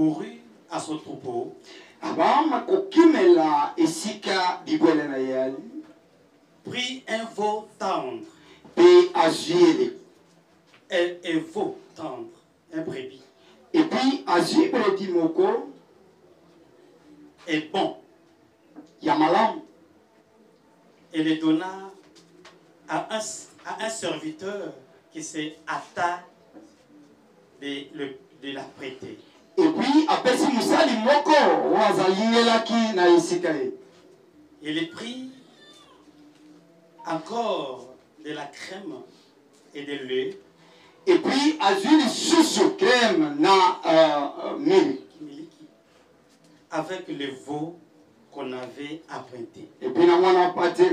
courut à son troupeau. Prit un veau tendre. Un veau tendre, un brebis. Et puis, est bon. Yamalam. Et le donna à un serviteur qui s'est hâta de la prêter. Et puis, après si Moussali Moko, il prit encore de la crème et de lait. Et puis, azuli sous crème na milk. Avec le veau qu'on avait apprêté. Et puis, on a pâté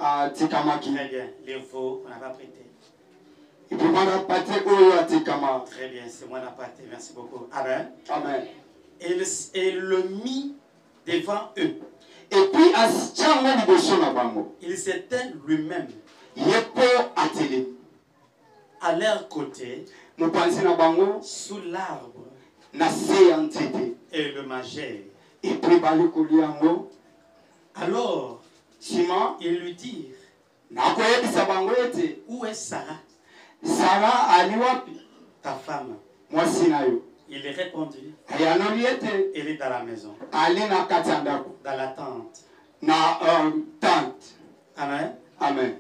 à Tikamaki. Très bien, le veau qu'on avait apprêté. Et puis, on a pâté à Tikama. Très bien, c'est moi la pâté, merci beaucoup. Amen. Amen. Et le mit devant eux. Et puis, il s'était lui-même à leur côté, sous l'arbre, et le mangeait. Alors, ils lui dirent, où est Sarah, ta femme? Il répondit, elle est dans la maison, dans la tente. Amen. Amen.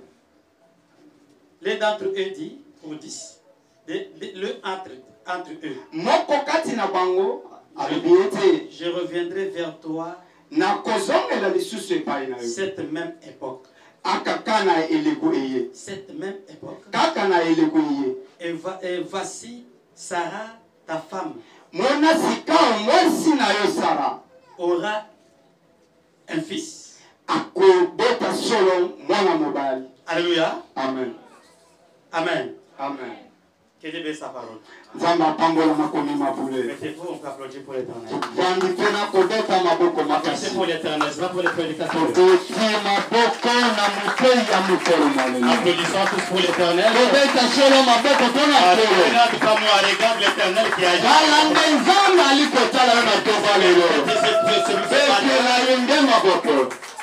L'un d'entre eux dit, pour 10, entre eux, je reviendrai vers toi cette même époque. Cette même époque. Et voici Sarah, ta femme, aura un fils. Alléluia. Amen. Amen. Amen. Que Dieu bénisse sa parole. Mettez-vous, on peut applaudir pour l'éternel. Merci pour l'éternel, c'est pas pour les prédicateurs. Applaudissons tous pour l'éternel. Regarde pas moi, regarde l'éternel qui agit.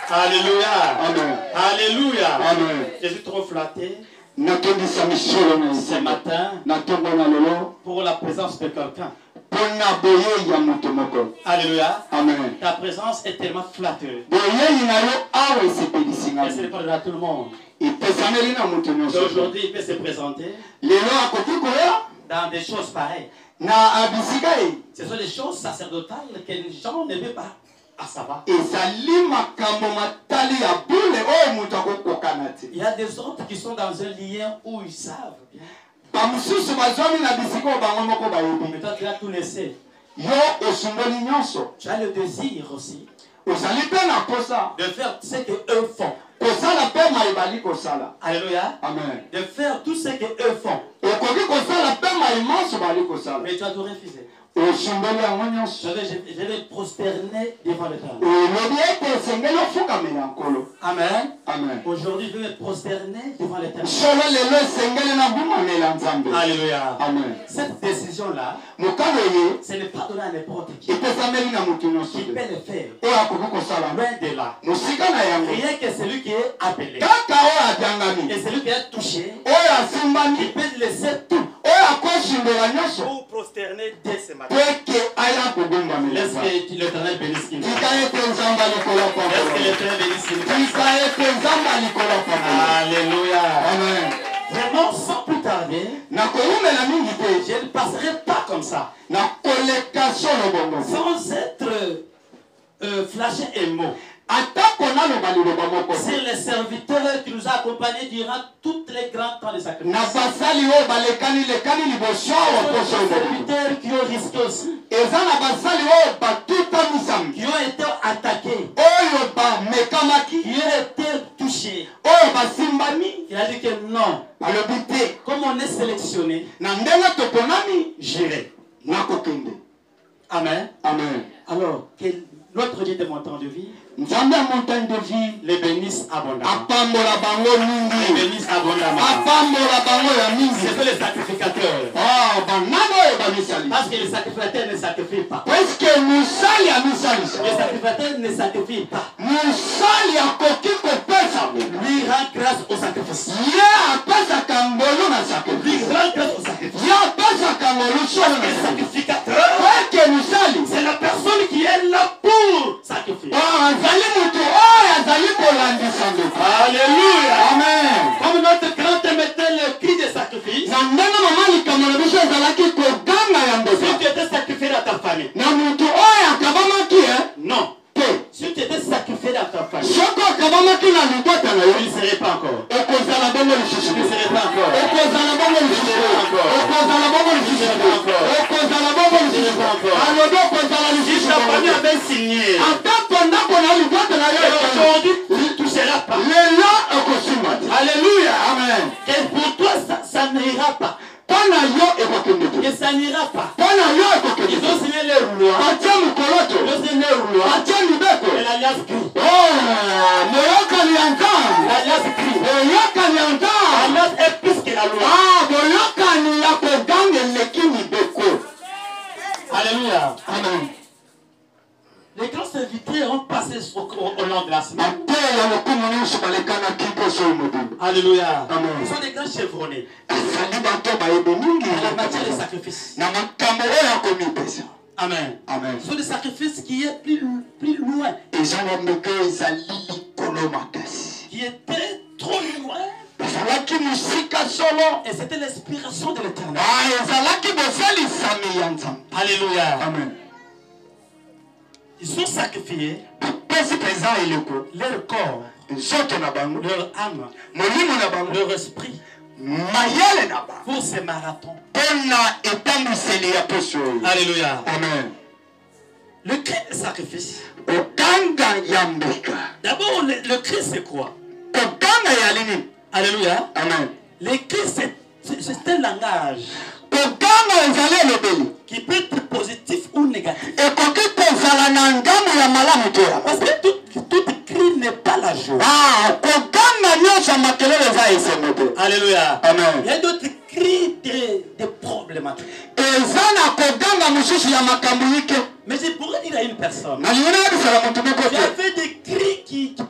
Alléluia. Amen. Alléluia. Amen. Je suis trop flatté ce matin pour la présence de quelqu'un. Alléluia. Amen. Ta présence est tellement flatteuse. Et ce n'est pas donné à tout le monde. Aujourd'hui, il peut se présenter dans des choses pareilles. Ce sont des choses sacerdotales que les gens ne veulent pas à savoir. Il y a des autres qui sont dans un lien où ils savent bien. Mais toi, tu as tout laissé. Tu as le désir aussi de faire ce qu'eux font. Alléluia. Amen. De faire tout ce qu'eux font. Mais tu as tout refusé. Je vais prosterner devant l'éternel. Amen. Amen. Aujourd'hui, je vais me prosterner devant l'éternel. Alléluia. Amen. Cette décision-là, ce n'est pas donné à n'importe qui. Qui peut le faire. Loin de là. Rien que celui qui est appelé. Et celui qui est touché. Il peut laisser tout. Pour prosterner dès ce matin. Laisse que l'éternel bénisse qui nous. Laisse que l'éternel bénisse qui nous. Alléluia. Amen. Vraiment, sans plus tarder, je ne passerai pas comme ça. Sans être flashé et mot. C'est les serviteurs qui nous ont accompagnés durant tous les grands temps de sacrifice. Les serviteurs qui ont risqué aussi. Qui ont été attaqués. Qui ont été touchés. Il a dit que non. Comme on est sélectionné, j'irai. Amen. Amen. Amen. Alors, que Notre Dieu de montant de vie. Nzambe ya montagne de vie. Les bénisse abondamment. Apambola bango mingi. Les bénisse abondamment. Apambola bango ya mingi. C'est que les sacrificateurs. Ah, banano e bamisali. Parce que les sacrificateurs ne sacrifient pas. Parce que musali ya misali. Les sacrificateurs ne sacrifient pas. Musali ya koki kopesa. Lui rend grâce au sacrifice. Ya apesa kangolo na sacrifice. Lui rend grâce au sacrifice. Ya apesa kangolo solo na Les sacrifice. sacrificateurs. Parce que musali. C'est la personne qui est là pour sacrifier. Ah, azali mutu oyo azali kolandisa ndeko. Alléluia. Amen. Comme notre grand mettait le cri de sacrifice. Na ndenge mama likambo na biso ezalaki koganga ya ndeko. Si tu étais sacrifié dans ta famille. Na mutu oyo akabamaki Non. te. Si tu étais sacrifié dans ta famille. Soko akabamaki na libota na yo. Tu ne serais pas encore. Okozala bongo lisusu. Tu ne serais pas encore. Okozala bongo lisusu. Okozala bongo lisusu. Okozala bongo lisusu. Alobi okozala Si lisusu. ta famille avait signé. Ata ndako na libota na yo. Aujourd'hui, tu ne toucheras pas. Lelo okosimba te. Alléluia. Amen. Et pour toi, ça n'ira pas. Pana yo ekokende te. Et ça n'ira pas. Pana yo ekokende Ils te. ont signé les lois. Batia mukoloto. Ils ont signé les lois. Batia libeko. Et l'alliance crie. Oh, moyokani ya nzambe. L'alliance crie. Moyokani ya nzambe. L'alliance est plus que la loi. Ah, moyokani ya koganga eleki libeko. Alléluia. Amen. Les grands invités ont passé au long de la semaine. Alléluia. Amen. Ils sont des grands chevronnés Azali bato en bayebe mingi. la matière des sacrifices. Na makambo oyo akomipesa. Amen. Amen. Ce sont des sacrifices qui est plus loin. Ezala ndenge ezali likolo makasi. Qui étaient trop loin. Ezalaki musika solo. Et c'était l'inspiration de l'éternel. Ah, ezalaki bosalisami ya nzambe. Alléluia. Amen. Ils sont sacrifiés. Pesi peza eleko. Leur corps, Nzoto na bango. leur âme, Molimo na bango. leur esprit Mayele na bango. pour ces marathons. Pona etambwiseli ya poso. Alléluia. Amen. Le cri de sacrifice. Okanga ya mbeka. D'abord, le cri c'est quoi? Okanga ya lini. Alléluia. Amen. Le cri c'est un langage Okanga ezali elobeli. qui peut être positif ou négatif. Ekoki kozala na ngambo ya malamu te. Parce que tout cri n'est pas la joie. Ah, koganga nyonso makelele eza esengo te. Alléluia. Amen. Il y a d'autres cris de problématiques. Eza na koganga mosusu ya makambo yike. Mais je pourrais dire à une personne, Nalingi nayebisala moto moko il y te. avait des cris qui te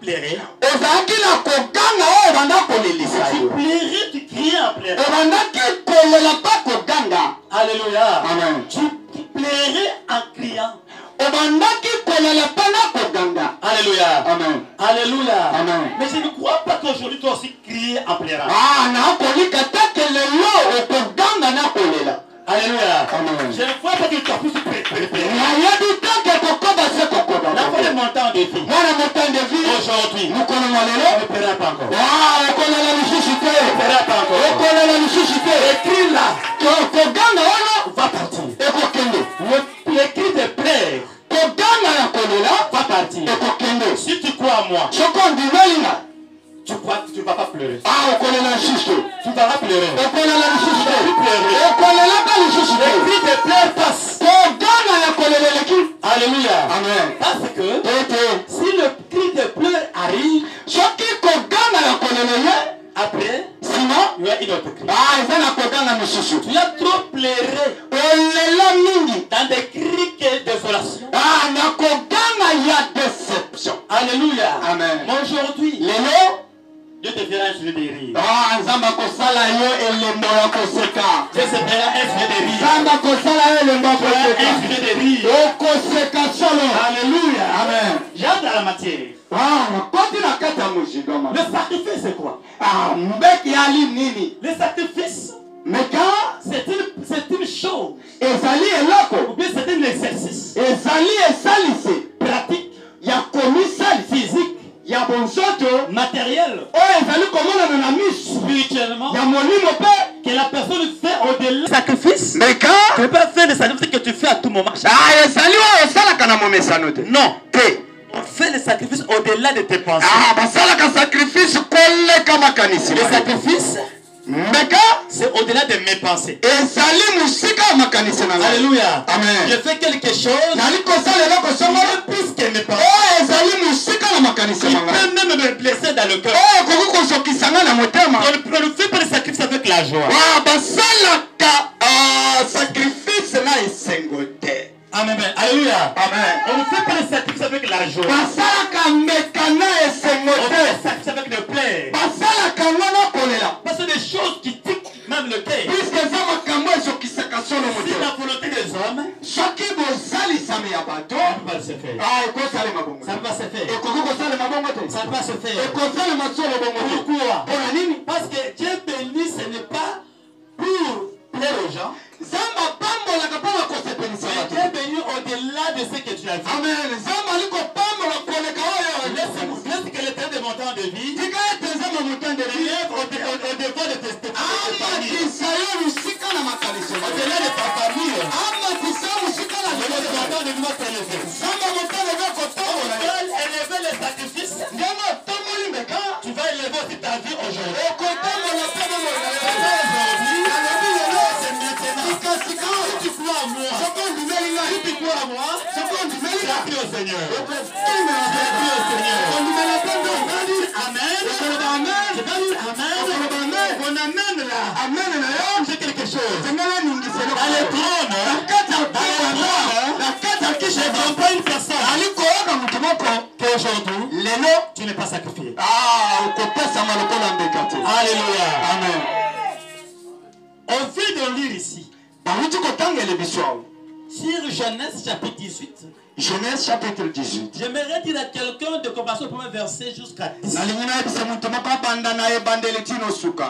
plairaient. Ozalaki na koganga oyo ebanda kolelisa Tu yo. plairais, tu criais en pleurant. Ebandaki kolela mpa koganga. Alléluia. Amen. Tu plairais en criant. Ebandaki kolela mpa na koganga. Alléluia. Amen. Alléluia. Amen. Mais je ne crois pas qu'aujourd'hui tu dois aussi crier en pleurant. Ah, nakolika te lelo okoganga na kolela. Alléluia. Amen. Je ne crois pas que tu dois plus pleurer. Nayebi te ke kokoba se kokoba. La fin de mon temps de vie. Mwana motan de vie. Aujourd'hui, Mukolo on mwalelo. ne paiera pas encore. Ah, okolela lisusu On ne te. paiera pas encore. Okolela lisusu te. Le cri là Koganga wana va partir. ekokende. Le cri de plaire Koganga ya kolela va partir. ekokende. Si tu crois en moi, Soko ndimelinga. tu crois que tu ne vas pas pleurer. Ah, okolela lisusu. Tu vas pas pleurer. Okolela lisusu te. Tu pleurer. Okolela ka lisusu Le te. cri de plaire passe. Koganga ya kolela eleki. Alléluia. Amen. Parce que Tete. si le cri de pleurs arrive, Soki koganga ya kolela ye. après, Sinon. il y a une autre cri. Ah, eza na koganga misusu. Tu as trop pleuré Olela mingi. dans des cris de désolation. Ah, na koganga ya déception. Alléluia. Amen. Mais aujourd'hui, Lelo. Dieu te fera un sujet de rire. Ah, nzamba kosala yo elembo ya koseka. Dieu se fera un sujet de rire. Nzamba kosala yo elembo ya Tu feras un koseka. sujet de rire. Okoseka solo. Alléluia. Amen. J'entre dans la matière. Ah, nakoti na kati ya mojigama. Le sacrifice, c'est quoi? Ah, mbeki ali nini? Le sacrifice, Meka c'est une chose. ezali eloko. Ou bien c'est un exercice Ezali esalisi pratique, ya komisali physique, ya bonsoto matériel, oyo ezali komonana na miso spirituellement, ya molimo mpe. que la personne fait au-delà du sacrifice. Meka Tu ne peux pas faire le sacrifice que tu fais à tout moment. ah, ezali oyo osalaka na momesano te. Non. Te. On fait le sacrifice au-delà de tes pensées. Ah, basalaka sacrifice koleka makanisi. Le sacrifice, Meka c'est au-delà de mes pensées. ezali musika ya makanisi. Alléluia. Amen. Je fais quelque chose. Plus qu'elle n'est pas. Il peut même me blesser dans le cœur. On ne fait pas le sacrifice avec la joie. Amen. Alléluia. Amen. On ne fait pas le sacrifice avec la joie. On fait le sacrifice avec le plaisir. Parce que des choses qui tiquent même le cœur. Si la volonté des hommes, ça ne peut pas se faire. Ça ne va se faire. Ça ne va se faire. Pourquoi? Parce que Dieu béni, ce n'est pas pour plaire aux gens. Dieu béni au-delà de ce que tu as dit. Laisse que le temps de mon temps de vie relève au devant de tes au-delà de ta famille. Élever les sacrifices. Tu vas élever aussi ta vie aujourd'hui. Si tu crois à moi, si tu crois à moi, tu as pris au Seigneur. Amen. Je vais dire Amen. On amène là. J'ai quelque chose. Dans les trônes. Je ne vois pas une personne. Qu'aujourd'hui, tu n'es pas sacrifié. Alléluia. Amen. On vient de lire ici. Sur Genèse chapitre 18. Genèse chapitre 18. J'aimerais dire à quelqu'un de commencer au premier verset jusqu'à 10.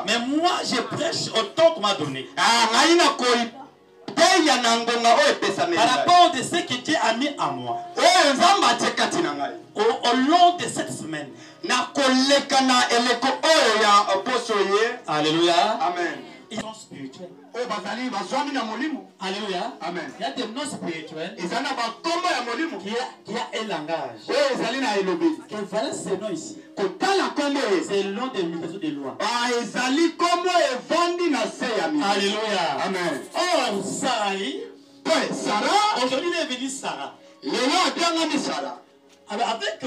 Mais moi, je prêche autant qu'on m'a donné. Par rapport de ce que Dieu a mis à moi. Au long de cette semaine. Alléluia. Amen. Ils sont spirituels. Alléluia. Amen. Il y a des noms spirituels qui a un langage. Que voilà ce nom ici. C'est le nom des multitudes de lois. Alléluia. Amen. Oh, Sarah, aujourd'hui il est venu Sarah. Alors avec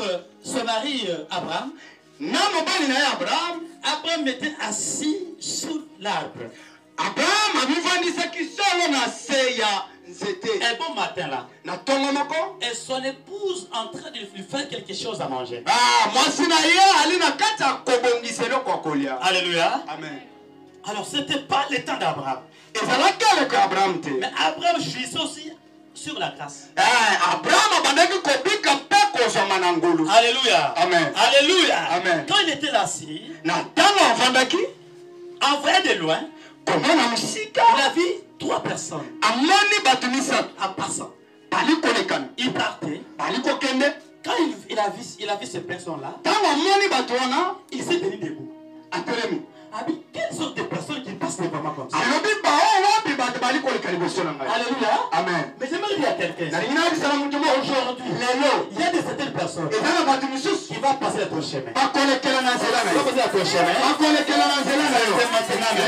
son mari Abraham, Abraham était assis sous l'arbre. Un bon matin là, et son épouse en train de lui faire quelque chose à manger. Alléluia. Amen. Alors c'était pas le temps d'Abraham. Mais Abraham jouissait aussi sur la grâce. Alléluia. Amen. Alléluia. Amen. Quand il était là assis, en vrai de loin, il a vu 3 personnes en passant. Il partait. Quand il a vu ces personnes-là, il s'est tenu debout. Quelles sortes de personnes qui passent devant moi comme ça? Alléluia. Amen. Mais j'aimerais dire à quelqu'un. Aujourd'hui, il y a de certaines personnes qui vont passer à ton chemin. Qui vont passer à ton chemin. C'est maintenant.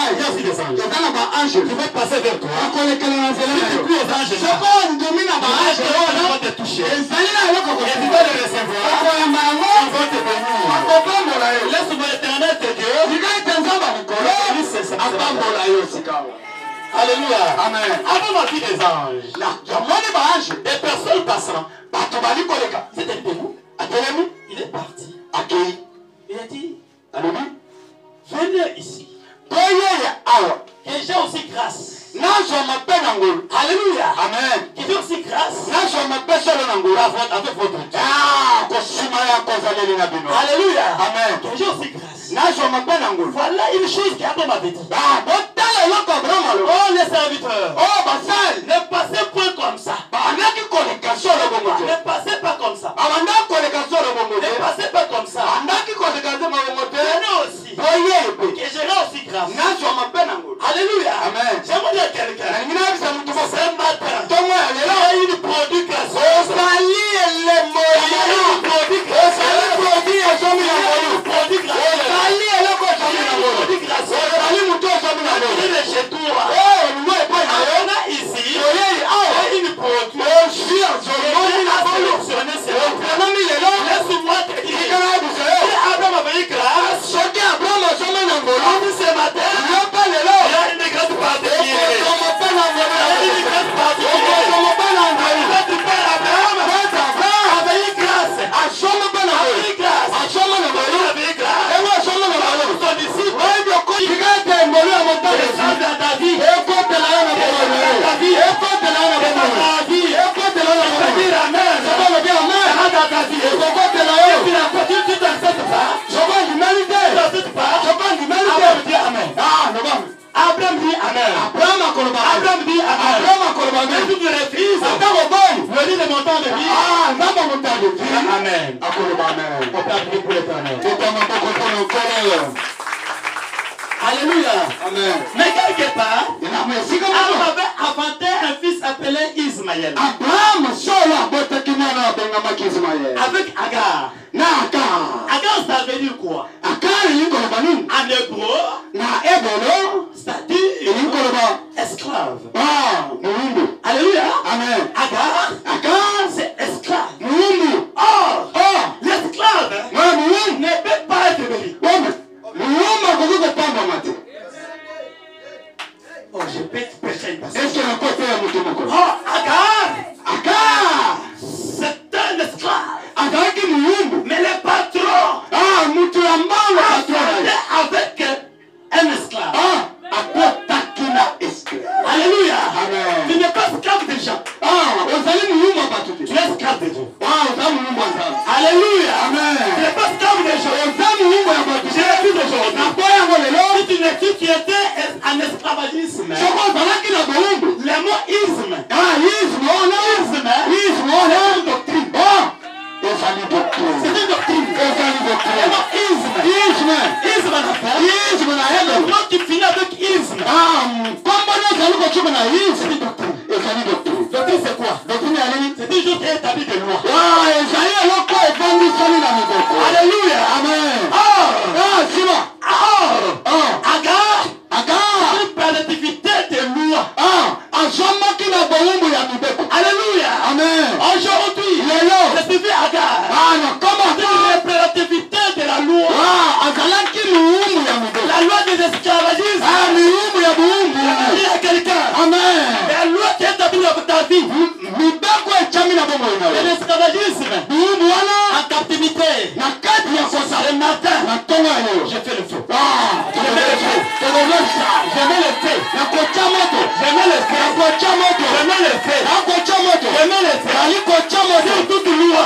Il y a aussi des anges qui vont passer vers toi. Si tu pries aux anges, ils vont te toucher. Et tu vas les recevoir. Ils vont te bénir. Laisse-moi l'éternel te Dieu. Alléluia. Amen. Avant ma vie des anges, des personnes passant. C'était debout. Il est parti. Il a dit, venez ici. Que j'ai aussi grâce. Alléluia. Amen. Que j'ai aussi grâce. Avec votre Dieu. Alléluia. Amen. Que j'ai aussi grâce. Voilà une chose qu'Abraham avait dit. Oh les serviteurs. Ne passez point comme ça. Ne passez pas comme ça. Ne passez pas comme ça. Venez aussi. Que j'aurai aussi grâce. Alléluia. Amen. J'aimerais dire à quelqu'un. Ce matin, il y a une produit grâce. Il y a une produit grâce. Amen. On peut appeler pour l'éternel. Alléluia. Amen. Mais quelque part, Abraham avait inventé un fils appelé Ismaël. Avec Agar. Agar, ça veut dire quoi? En hébreu, c'est-à-dire esclave. Alléluia. Amen. Agar, c'est esclave. Or, l'esclave ne peut pas être béni. Oh, je peux prêcher une personne. Oh, Agar, c'est un esclave. Mais le patron avec un esclave. Alléluia. Tu n'es pas esclave des gens. Tu es esclave de Dieu. Alléluia. Tu n'es pas esclave des gens. J'ai vu aujourd'hui. Si tu étais en esclavagisme, le mot isme, c'est une doctrine. C'est une doctrine. Le mot isme, quand tu finis avec isme, c'est une doctrine. Doctrine, c'est quoi? C'est une chose qui est établie de loi. Alléluia. Amen. Agar, une relativité de loi. Alléluia. Amen. Aujourd'hui, je suis Agar. C'est une relativité de la loi. La loi des esclavagistes. Il y a quelqu'un. Amen. La loi qui est établie dans ta vie. L'esclavagisme. En captivité. Le matin, je fais le feu. Je mets le feu. Je mets le feu. Je mets le feu. Je mets le feu. Je mets le feu. Sur toute loi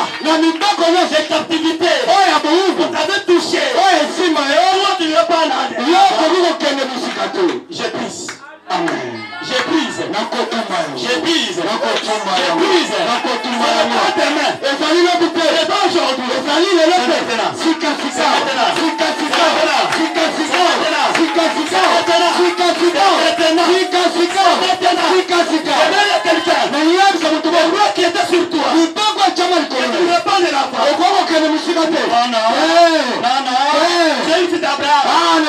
de captivité. Vous avez touché. Toi, tu ne veux pas l'âne. Je prise. Amen. Je prise. Je prise. Je prise. C'est pas aujourd'hui. Qui était sur toi. Tu ne veux pas de la femme. Non. J'ai une fille d'Abraham.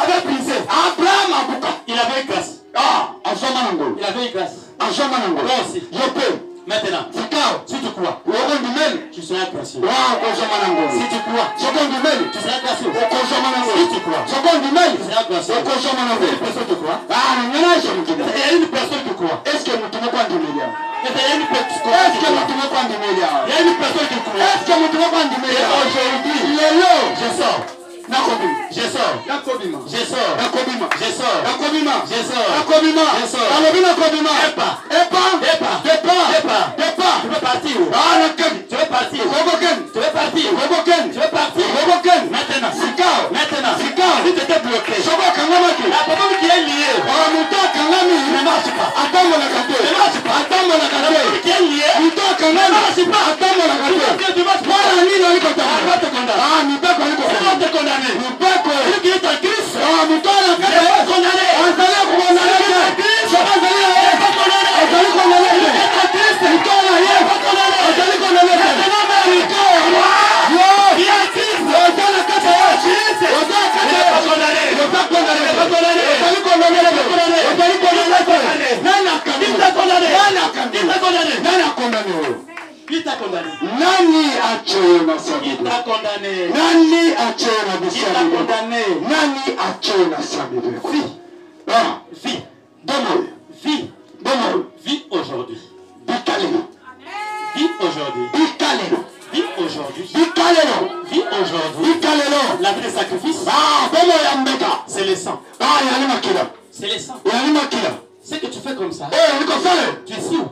Avec brisé. Il avait une grâce. Il avait une grâce. Toi aussi. Maintenant, si tu crois, tu seras gracieux. Si tu crois, tu seras gracieux. Si tu crois, tu seras gracieux. Une personne te croit. Il y a une personne qui croit. Est-ce que nous ne pas de médias? Il y a une personne qui croit. Il y a une personne qui croit. Est-ce que nous ne pas de médias? Aujourd'hui, je sors. Je sors. Tu veux partir. Maintenant. Si tu étais bloqué. La personne qui est liée ne marche pas. La personne qui est liée ne marche pas. Tu marches pas. Elle va te condamner. Celui qui est en Christ, il est condamné. Qui t'a condamné? Nani achoyo na sabibu? Qui t'a condamné? Nani achoyo na Qui t'a condamné? Nani achoyo na sabibu? Vie. Domo. Vie aujourd'hui. Bikaleno. Vie aujourd'hui. Bikaleno. Vie aujourd'hui. Bikaleno. Vie aujourd'hui. Bikaleno. La vie de sacrifice. Domo ya mbeka. C'est le sang. Yani makila. C'est le sang. Yani makila. Ce que tu fais comme ça. Tu es sûr.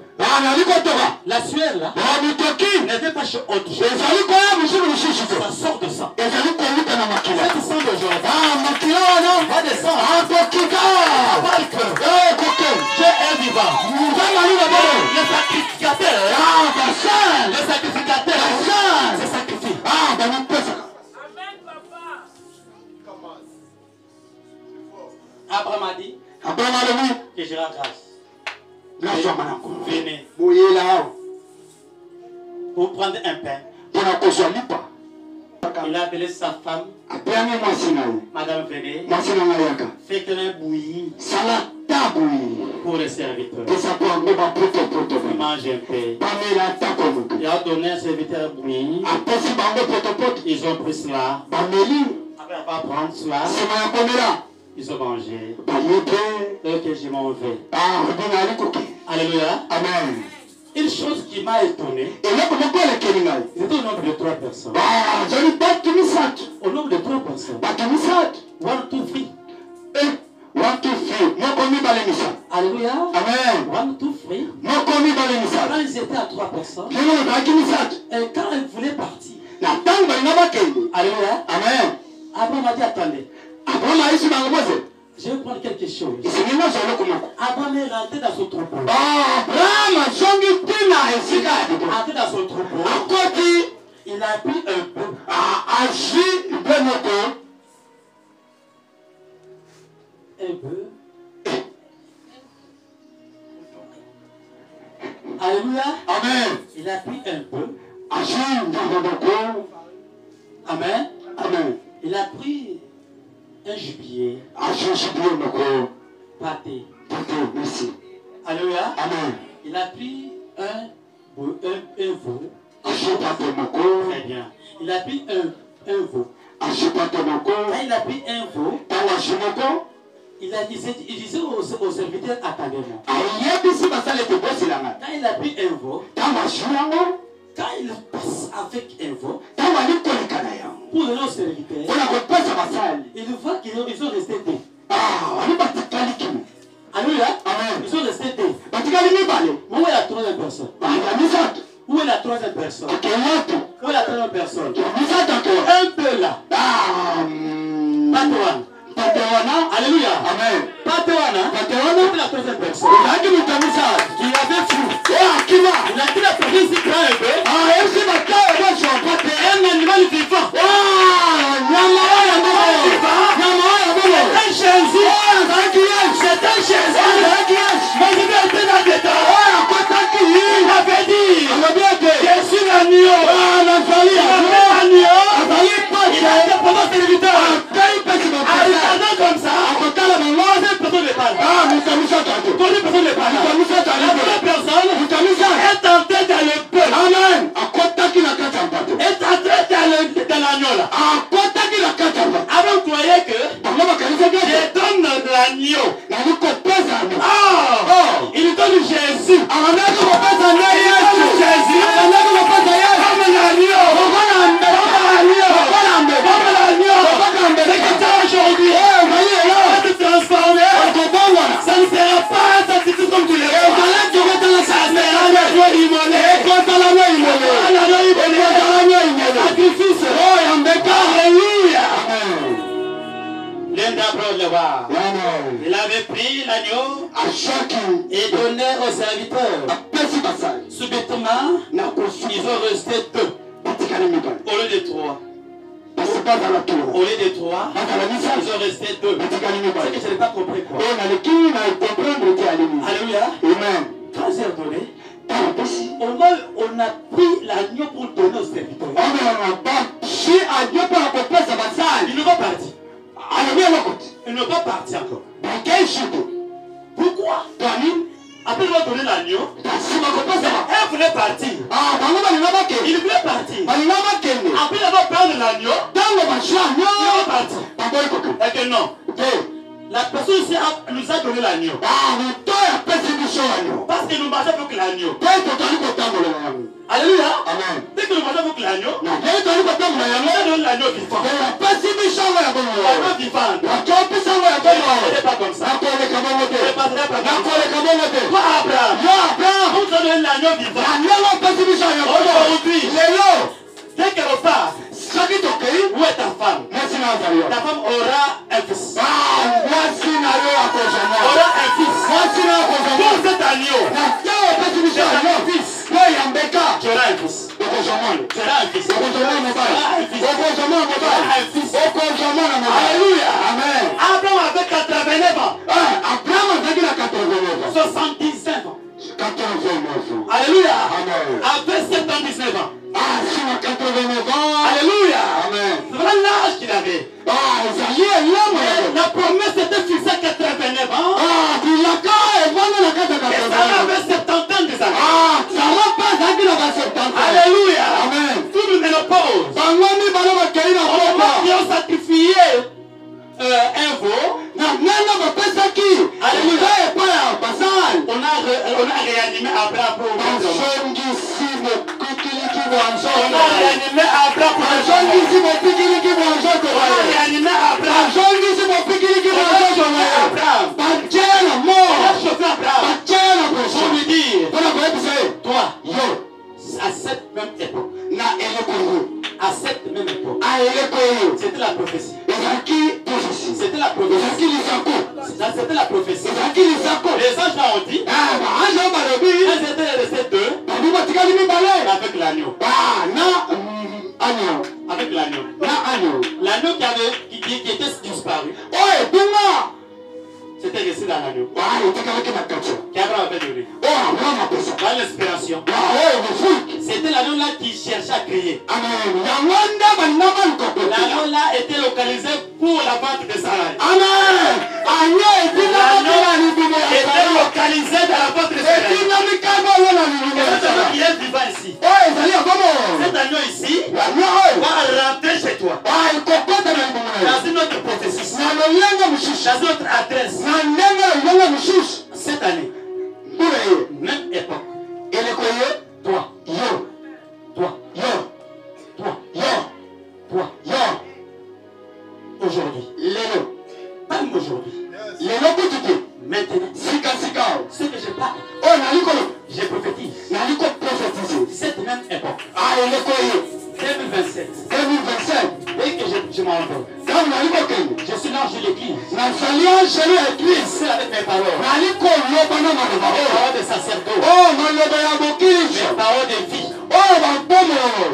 La sueur là. Ne vient pas chez autre chose. Ça sort de sang. Cet sang d'aujourd'hui. Va descendre. Parce que Dieu est vivant. Le sacrificateur sacrificateur. Le sacrificateur. Se sacrifie. Abraham a dit que je rends grâce. Venez. Pour prendre un pain. Il a appelé sa femme. Madame, venez. Faites un bouilli pour les serviteurs. Mangez un pain. Il a donné un serviteur bouilli. Ils ont pris cela. Après avoir pris cela, ils ont mangé. Donc je m'en vais. Alléluia. Amen. Une chose qui m'a étonné, c'était au nombre de 3 personnes. Au nombre de 3 personnes. 1, 2, 3. Alléluia. Amen. 1, 2, 3. Quand ils étaient à 3 personnes, et quand ils voulaient partir, alléluia. Amen. Abraham a dit attendez. Je vais prendre quelque chose. Abraham est rentré dans son troupeau. Rentré dans son troupeau. Il a pris un peu. Un peu. Alléluia. Amen. Il a pris un peu. Amen. Amen. Il a pris un gibier. Pâté. Merci. Alléluia. Amen. Il a pris un veau. Très bien. Il a pris un veau. Quand il a pris un veau, il disait au serviteur, attendez-moi. Quand il a pris un veau, quand il passe avec un veau, pour le serviteur, il voit qu'ils sont restés deux. Alléluia. Ils sont restés deux. Où est la troisième personne? Où est la troisième personne? Où est la troisième personne? Un peu là. Patewana. Alléluia. Amen. Patewana. C'est la troisième personne. Qui avait fou. Il a dit la personne ici grand un peu. Un animal vivant. C'est un chêne. Mais il était dans des temps. Il avait dit, je suis l'agneau. Il a été pendant serviteur. Regardant comme ça, personne ne parle. Personne ne parle. La première personne est entrée dans le peuple. Amen. Est entrée dans l'agneau là. Avant vous croyez que je donne l'agneau. Il donne Jésus. Comme l'agneau. Aujourd'hui, va te transformer. Ça ne sera pas un sacrifice comme tu l'es. Ça sera l'agneau immolé. Sacrifice. Alléluia. Il avait pris l'agneau et donné aux serviteurs. Subitement, ils ont resté deux au lieu de 3. Au lieu de 3, ils ont resté 2. C'est que je n'ai pas compris quoi. Alléluia. Amen. Quand j'ai donné, on a pris l'agneau pour donner aux serviteurs. Ils ne vont pas partir. Ils ne vont pas partir encore. Pourquoi? Après ils vont donner l'agneau. Elle voulait partir. Il voulait partir. Après ils vont prendre l'agneau. Ils vont partir. Et que non. La personne ici nous a donné l'agneau. Parce que nous marchons avec l'agneau. Alléluia. Dès que nous marchons avec l'agneau, nous donne l'agneau vivant. L'agneau vivant. Ce n'est pas comme ça. Toi Abraham, vous donnez l'agneau vivant. Aujourd'hui, dès qu'elle repart, où est ta femme? Ta femme aura un fils. Aura un fils. Pour cet agneau, c'est un fils. Tu auras un fils. Tu auras un fils. Alléluia. Amen. Abraham avait 89 ans. Abraham avait 89 ans. 79 ans. 89 ans. Alléluia. Amen. Avait 79 ans. Sur 89 ans. Alléluia. Amen. Voilà l'âge qu'il avait. La promesse était fixée à 89 ans. Et Sarah avait 70 ans des années. Alléluia. Amen. Tout le ménopause. Qui ont sacrifié un veau. Alléluia. On a réanimé Abraham pour on a réanimé Abraham pour pour lui dire, toi, à cette même époque, à cette même époque, c'était la prophétie. C'était la prophétie. C'était la prophétie. Les anges ont dit, elles étaient restés deux avec l'agneau. Avec l'agneau. L'agneau qui était disparu. C'était resté dans l'agneau. Qu'Abraham avait donné. Dans l'inspiration. C'était l'agneau là qui cherchait à crier. L'agneau là était localisé pour la vente de Sarah. L'agneau était localisé dans la vente de Sarah. Cet agneau qui est vivant ici. Cet agneau ici va rentrer chez toi. Dans une autre processus. Dans une autre adresse. Cette année. Même époque. Toi. Aujourd'hui. Même aujourd'hui. Maintenant. Ce que je parle. Je prophétise. Cette même époque. 2027. Dès que je m'en vais. Je suis l'ange de l'église. C'est avec mes paroles. Mes paroles de sacerdoce. Mes paroles de vie.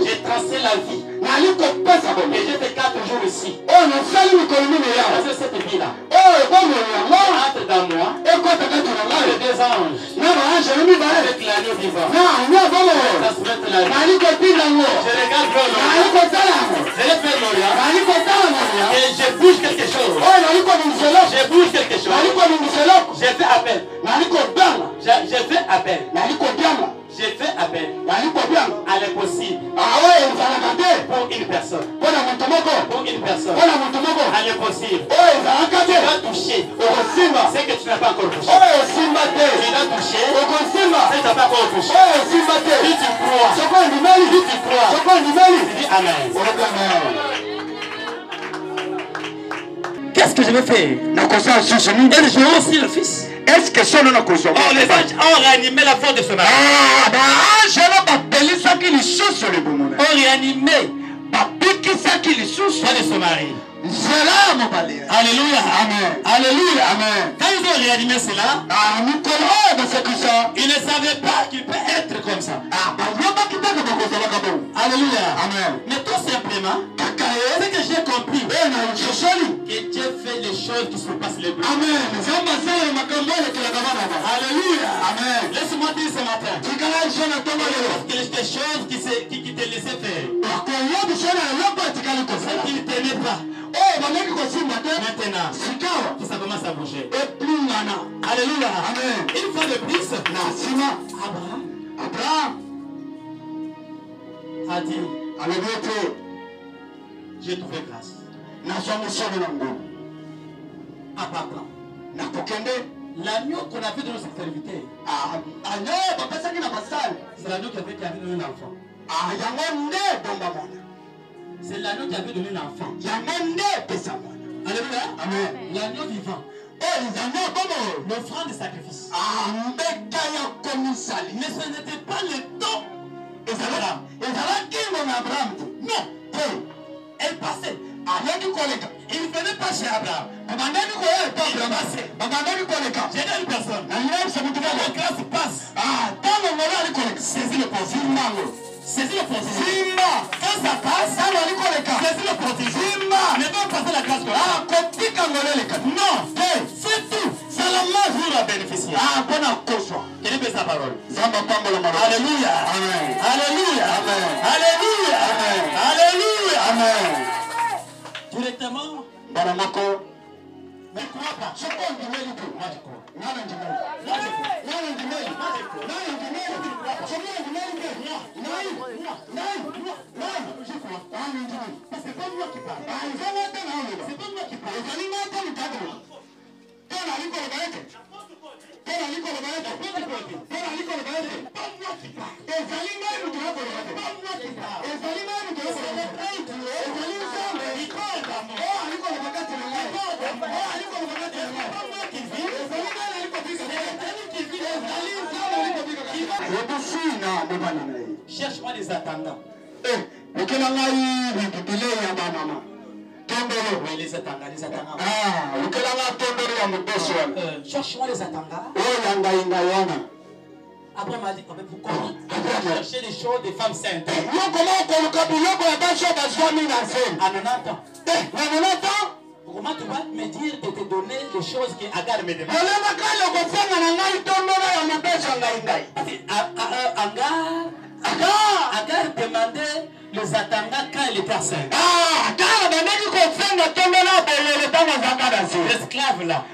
J'ai tracé la vie. Et j'ai fait 4 jours ici. Dans cette vie-là. Entre dans moi. Les deux anges. Avec l'agneau vivant. Transmettre la vie. Je regarde l'Orient. Je vais faire l'Orient. Et je bouge quelque chose. Je bouge quelque chose. J'ai fait appel. J'ai fait appel. J'ai fait appel à l'impossible pour une personne. Pour une personne. À l'impossible. Tu vas toucher ce que tu n'as pas encore touché. Tu vas toucher ce que tu n'as pas encore touché. Si tu crois, tu dis Amen. Qu'est-ce que je vais faire? Et je aussi le fils. Est-ce que c'est le cause? Oh, les anges ont réanimé la force de ce mari. Ont réanimé de ce mari. Alléluia. Amen. Alléluia. Amen. Quand ils ont réanimé cela, ils ne savaient pas qu'il peut être comme ça. Alléluia. Amen. Mais tout simplement, ce que j'ai compris, que Dieu fait les choses qui se passent les plus. Amen. Alléluia. Amen. Laisse-moi dire ce matin. Que les choses qui te laissaient faire. Ce qui ne tenait pas. Maintenant, ça commence à bouger. Alléluia. Amen. Une fois de plus, Abraham a dit, j'ai trouvé grâce. À Abraham. L'agneau qu'on a vu dans nos serviteurs, c'est l'agneau qui avait donné un enfant. C'est l'agneau qui avait donné un enfant. Alléluia. Amen. L'agneau vivant. L'offrande de sacrifice. Mais ce n'était pas le temps d'Abraham. Non. Elle passait. Il ne venait pas chez Abraham. Il passait. J'ai une personne. La grâce passe. Saisis le possible. Saisis l'opportunité. Quand ça passe, saisis l'opportunité. Ne pas passer la grâce. Non, fais tout. C'est la main pour la bénéficier. Quelle est sa parole? Alléluia. Amen. Alléluia. Amen. Alléluia. Amen. Alléluia. Amen. Directement. Mais crois pas. Je crois. Moi je crois. C'est pas moi qui parle. C'est pas moi qui parle. Cherche-moi des attendants. Oui, les attendants, les attendants. Cherche-moi les attendants. Après, m'a dit, pourquoi chercher des choses des femmes saintes? À 90 ans. Comment tu vas me dire de te donner les choses que Agar me demande? Agar demandait les attendants quand il était enceinte. L'esclave là.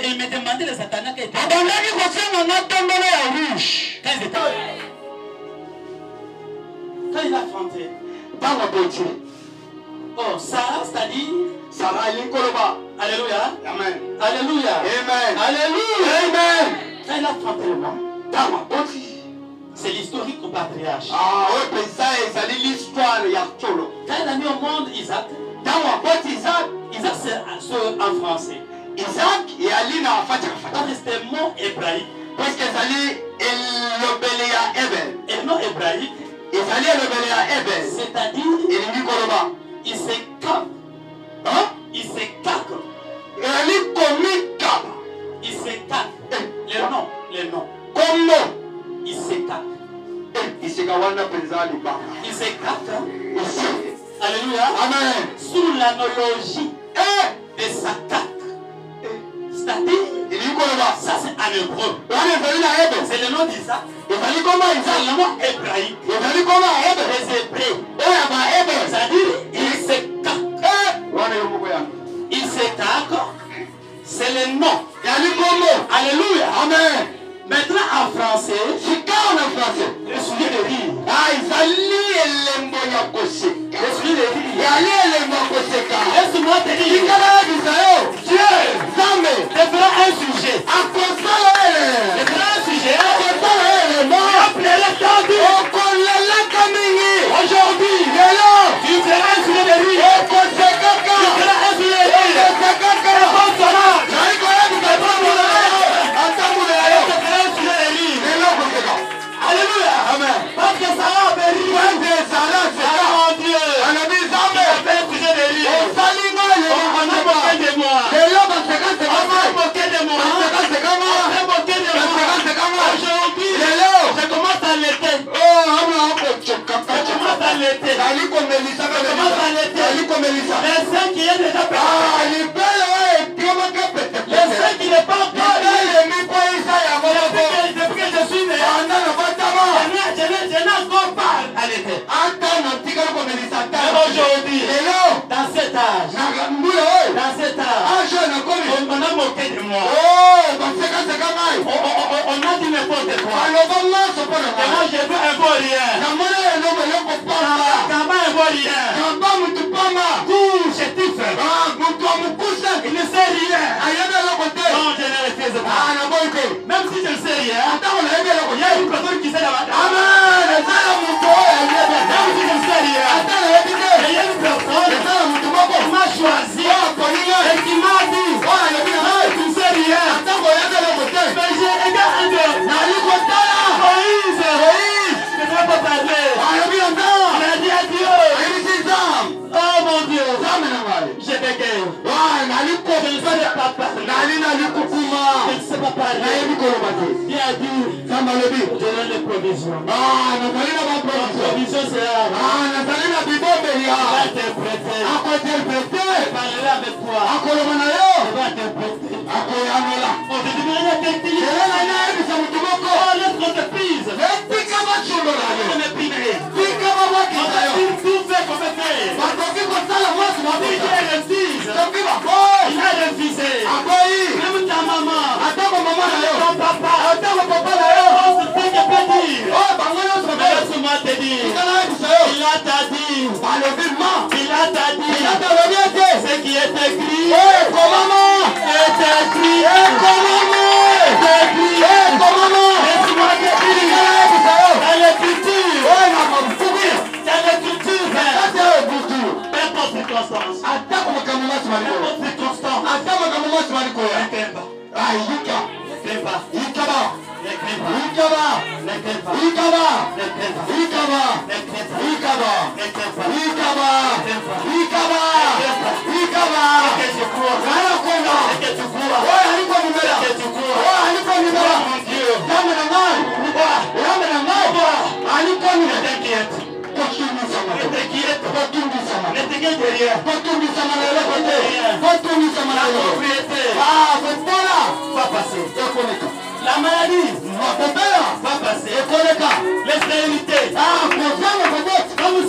Il me demandait les attendants quand il était enceinte. Quand il a affronté. Oh, Sarah, c'est-à-dire Sarah, alléluia. Amen. Alléluia. Amen. Alléluia. Amen. Quand il a affronté le monde. C'est l'historique au patriarche. Ah, oui, ça, c'est l'histoire. Quand il a mis au monde Isaac, Isaac c'est en français. Isaac et Alina en fait. C'est un mot hébraïque. Parce que c'est l'obélia Ebel. Et le nom hébraïque. C'est-à-dire, il se caque. Hein? Il se caque. Il se caque. Les noms. Comment? Il se caque. Il se caque. Alléluia. Amen. Sous l'analogie de sa caque. C'est-à-dire, ça c'est en hébreu. C'est le nom d'Isaac. C'est le nom hébraïque. Les Hébreux. C'est-à-dire, il se caque. Il se caque. C'est le nom. Alléluia. Amen. Maintenant en français, le sujet de rire. Le sujet de rire. Laisse-moi te dire. Dieu te fera un sujet. Il fera un sujet. Aujourd'hui, tu feras un sujet de rire. Tu feras un sujet de rire. Alléluia. Amen. Parce que ça va bénir. Mon Dieu. On a mis ça. On a fait un sujet de rire. On a moqué de moi. On a moqué de moi. Aujourd'hui, je commence à l'été. Les seins qui est déjà pété. Les seins qui n'est pas encore. Depuis que je suis né, je n'ai encore pas allaité. Aujourd'hui, dans cet âge, on a moqué de moi. On a dit n'importe quoi. Et moi je veux un beau rien. Comment un beau rien? Couche-tif. Il ne sait rien. Non, je ne refuse pas. Même si je ne sais rien, il y a une personne qui sait là-bas. Même si je ne sais rien, il y a une personne qui m'a choisi et qui m'a dit, tu ne sais rien. Mais j'ai aidé un de Moïse. Je ne vais pas parler. Il a dit à Dieu. Oh mon Dieu. Je bégaye. Je ne sais pas parler. Je ne sais pas parler. Dieu a dit, je donne les provisions. Provision c'est là. Il va interpréter. Il parlera avec toi. Il va interpréter. On te dit rien technique. Oh, notre entreprise. On est primé. On va tout faire qu'on peut faire. Il a refusé. Même ta maman. Ton papa. On se sait que peut dire. Mais laisse-moi te dire. Il a t'a dit. Il a t'a dit. Ce qui est écrit. Est écrit. Laisse-moi te dire. Dans l'écriture. Dans l'écriture. N'importe circonstance. La maladie va passer. Les stérilités comme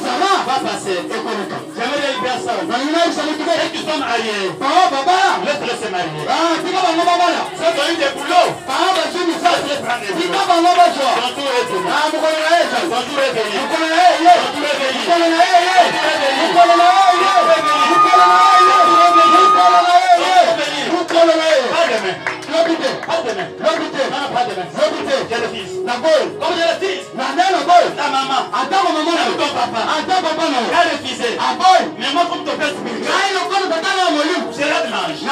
ça va passer. J'aimerais les personnes qui sont mariées. Laisse-les se marier. Ceux qui ont eu des boulots. Ça se prendre des boulots. Sont tous réveillés. Sont tous réveillés. Pas demain. Pas demain. J'ai le fils. Comme j'ai le fils. Ta maman. Ton papa. J'ai refusé. Mais moi comme ton père spirituel. J'ai de l'ange.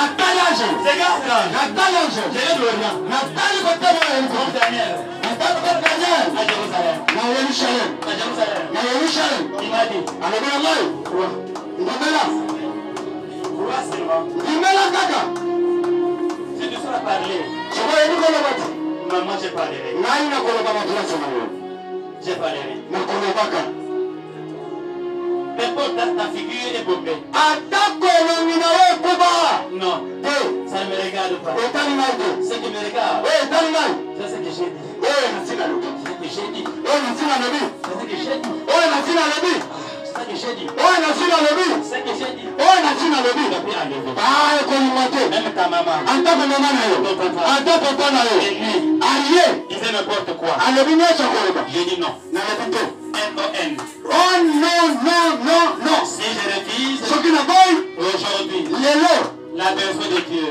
C'est grave l'ange. J'ai de l'orient. Comme Daniel. À Jérusalem. Il m'a dit. Roi seulement. Si tu sauras parler. Maman, j'ai parlé. J'ai parlé. N'importe ta figure est bombée. Non. Ça ne me regarde pas. Ce qui me regarde, c'est ce que j'ai dit. C'est ce que j'ai dit. C'est ce que j'ai dit. Même ta maman. Il fait n'importe quoi. J'ai dit non. N-O-N. Oh non. Si je refuse aujourd'hui la personne de Dieu.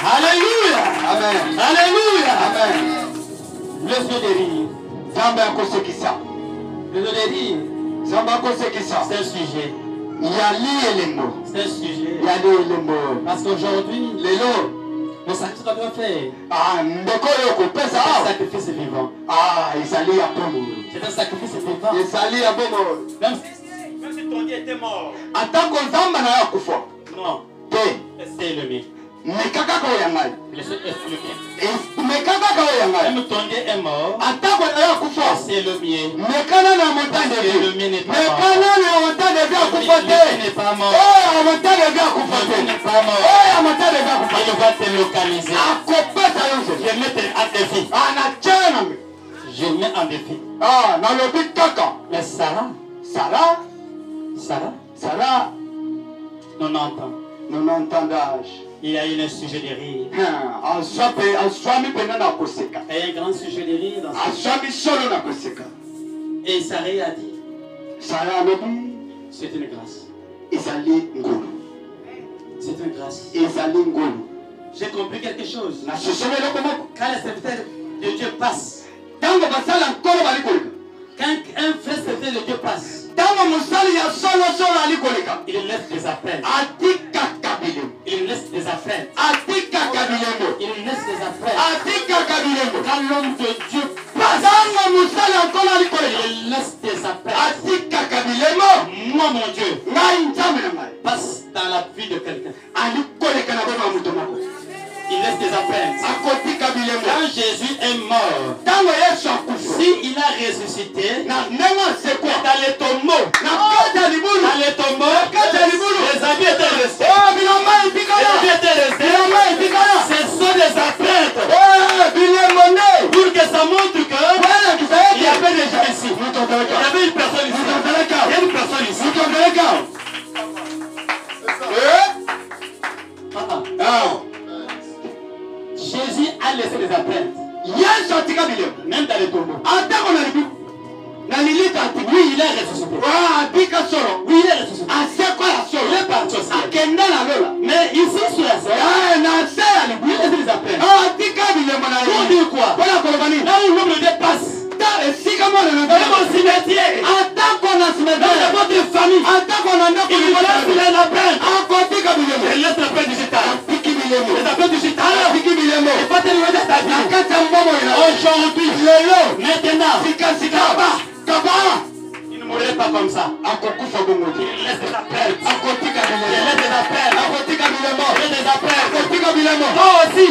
Alléluia. Amen. Alléluia. Amen. Le Dieu de rire. Le Dieu de rire. C'est un sujet. C'est un sujet. Parce qu'aujourd'hui, le sacrifice qu'on doit faire, c'est un sacrifice vivant. C'est un sacrifice vivant. Même si ton Dieu était mort. Non. C'est le mien. Même ton Dieu est mort. C'est le mien. Le mien n'est pas mort. Le n'est pas mort. N'est pas mort. Il va te localiser. Je mets en défi. Je mets en défi. Mais Sarah, 90 ans. Il y a eu un sujet de rire. Et un grand sujet de rire dans ce. Et Sarah a dit, c'est une grâce. C'est une grâce. J'ai compris quelque chose. Quand le serviteur de Dieu passe, quand un vrai serviteur de Dieu passe, il laisse des affaires. Il laisse des affaires. Quand l'homme de Dieu passe, il laisse des appels. Moi, mon Dieu, passe dans la vie de quelqu'un. Il laisse des appels. Quand Jésus est mort, s'il a ressuscité, dans les tombeaux, les habits étaient restés. Ce sont des appels pour que ça montre qu'il y avait des gens ici. Il y avait une personne ici. Il y a une personne ici. Jésus a laissé des appels. Même dans les tombeaux. Oui, il est ressuscité. Oui, il est ressuscité. Il est parti aussi. Mais ici, sur la scène, il laisse des appels. Pour dire quoi? Là où l'homme le dépasse. Dans mon cimetière. Dans votre famille. Il laisse les appels. Il laisse l'appel digital. Les appels digitales. Il faut te louer de ta vie. Aujourd'hui, maintenant, il ne mourrait pas comme ça. Il laisse des appels. Il laisse des appels. Il laisse des appels. Toi aussi,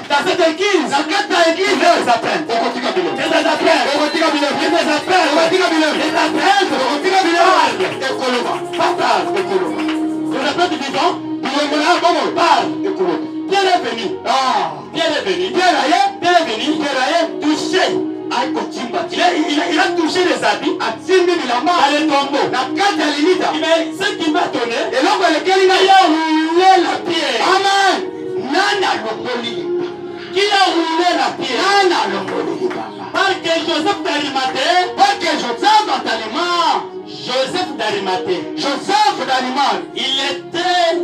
dans cette église, il laisse des appels. Il laisse des appels. Parle. Les appels du vivant. Parle. Bienvenue. Touché. Il a touché les habits. Dans les tombeaux. Mais ce qui m'a donné, il a roulé la pierre. Amen. Qui a roulé la pierre? Parce que Joseph d'Arimathée, il était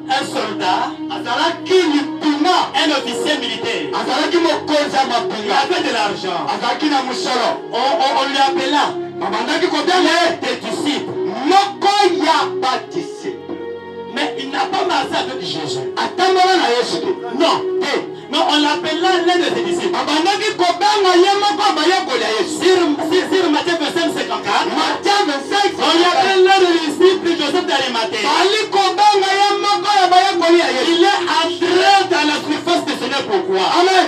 un soldat, un officier militaire. Il avait de l'argent. On lui appela des disciples. Mais il n'a pas marché avec Jésus. Non, on l'appela l'un de ses disciples. Sur Matthieu 25, 54, on lui appelle l'un de ses disciples, Joseph d'Arimathée. Il est entré dans la surface du Seigneur. Pourquoi? Amen.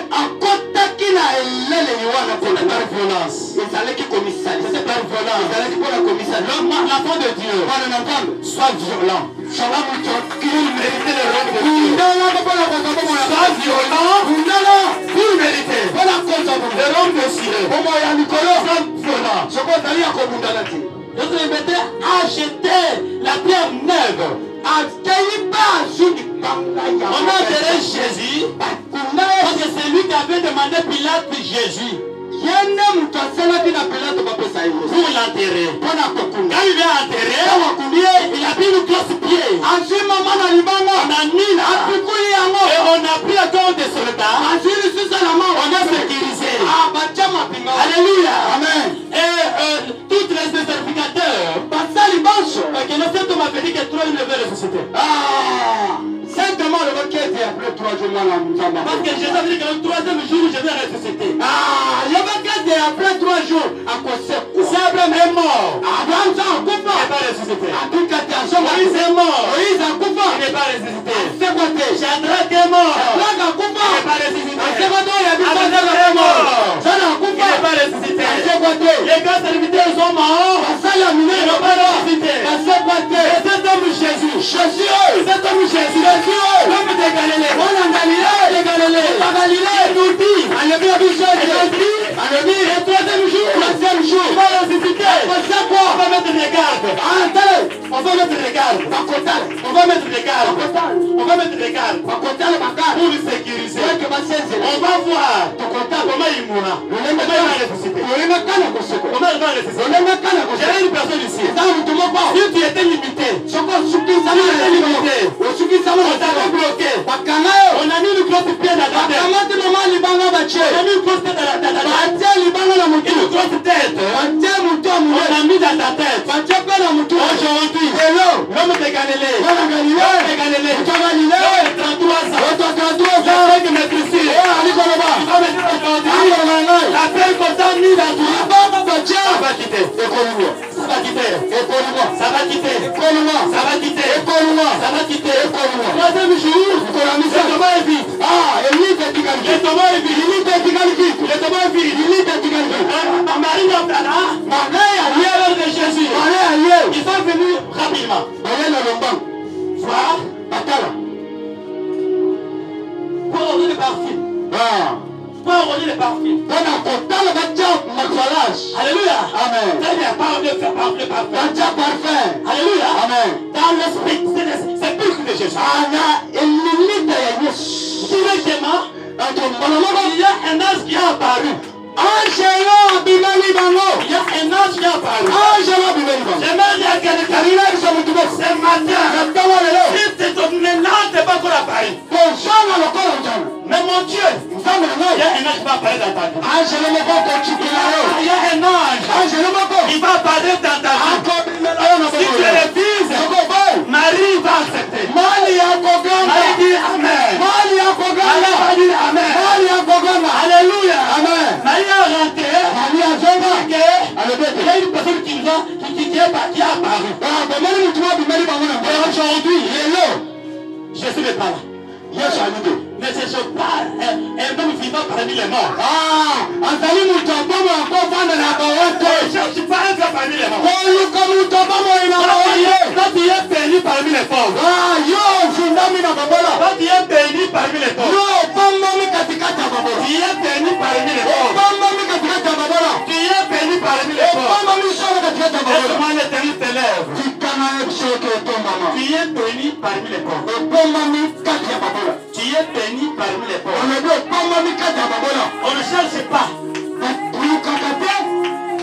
C'est par violence. L'enfant de Dieu soit violent. Qu'il mérite le rôle de Dieu. Soit violent pour mériter le rôle de Dieu. Soit violent. Notre maître a acheté la pierre neuve. On a enterré Jésus parce que c'est lui qui avait demandé Pilate Jésus pour l'enterrer. Quand il est enterré, il a pris une grosse pierre. On a mis là et on a pris le corps des soldats. On a sécurisé. Alléluia. Amen. Et tous les sacrificateurs, que le Saint Thomas avait dit que 3 jours devait ressusciter. Après 3 jours, parce que Jésus a dit que le 3e jour, je vais ressusciter. Après 3 jours, si Abraham est mort, il n'est pas ressuscité. Moïse est mort, il n'est pas ressuscité. Shadrach est mort, il n'est pas ressuscité. Abednego est mort, il n'est pas ressuscité. Les grands serviteurs sont morts, ils n'ont pas ressuscité. Et cet homme Jésus, l'homme de Galilée, il nous dit, le 3e jour, il va ressusciter. On va mettre des gardes. On va mettre des gardes. Pour le sécuriser. On va voir comment il mourra. Comment il va ressusciter. J'ai une personne ici. Si tu étais limité, on t'avait bloqué. On a mis une grosse pierre dans ta tête. On a mis une grosse tête dans ta tête. Une grosse tête. On a mis dans ta tête. Aujourd'hui, l'homme de Galilée. L'homme de 33 ans. Avec mes L'appel qu'on t'a mis dans toi, ça va quitter. Ça va quitter. Ça va quitter. Ça va quitter. Ça va quitter. Troisième jour, le tombeau est vide. Le tombeau est vide. Le tombeau est vide. Marie Magdalene, l'heure de Jésus, ils sont venus rapidement. Voir, pour ordonner le parfum. Pour ordonner le parfum. Alléluia. Amen. Très bien, parle de parfum. Alléluia. Amen. Dans l'esprit, c'est plus que de Jésus. Directement, il y a un ange qui a apparu. Il y a un ange qui a apparu. J'aimerais dire à quelqu'un ce matin, si ton mélange n'est pas encore apparu, mais mon Dieu, il y a un ange qui va apparaître dans ta vie. Il y a un ange qui va apparaître dans ta vie. Si tu refuses, Marie va accepter. Marie dit Amen. Marie va dire Amen. Alléluia. Marie a rentré. Il y a une personne qui a apparu. Et aujourd'hui, Jésus n'est pas là. Mais je ne pas un homme vivant parmi les morts. Je ne suis pas un gars parmi les morts. Quand tu es béni parmi les pauvres. Quand tu es béni parmi les pauvres. Tu es béni parmi les pauvres. Tu es béni parmi les pauvres. Laisse-moi l'Éternel t'élève. Tu es béni parmi les pauvres. Tu es béni parmi les pauvres. On ne cherche pas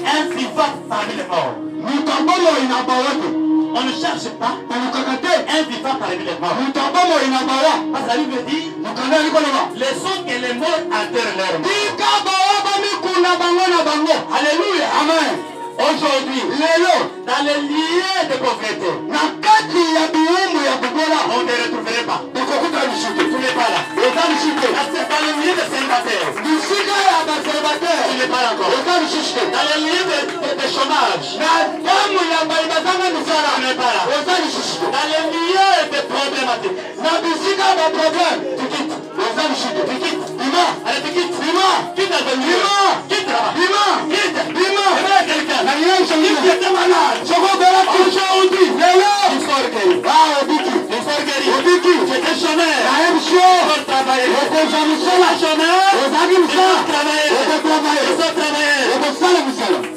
un vivant parmi les morts. On ne cherche pas un vivant parmi les morts. Parce que la Bible dit, laissons que les morts enterrent leurs morts. Alléluia. Amen. Aujourd'hui, dans les liens de pauvreté, on ne les retrouverait pas. Tu n'es pas là. Dans les liens de célibataires, tu n'es pas là encore. Dans les liens de chômage, tu n'es pas là. Dans les liens de problématiques, tu quittes. Tu quittes. Allez, tu quittes. Quitte la venue. Quitte là-bas. Quitte. Quelqu'un. Si tu étais malade, aujourd'hui, l'histoire guérie. Tu étais chômeur. Tu peux travailler. Chômeur. Tu peux travailler.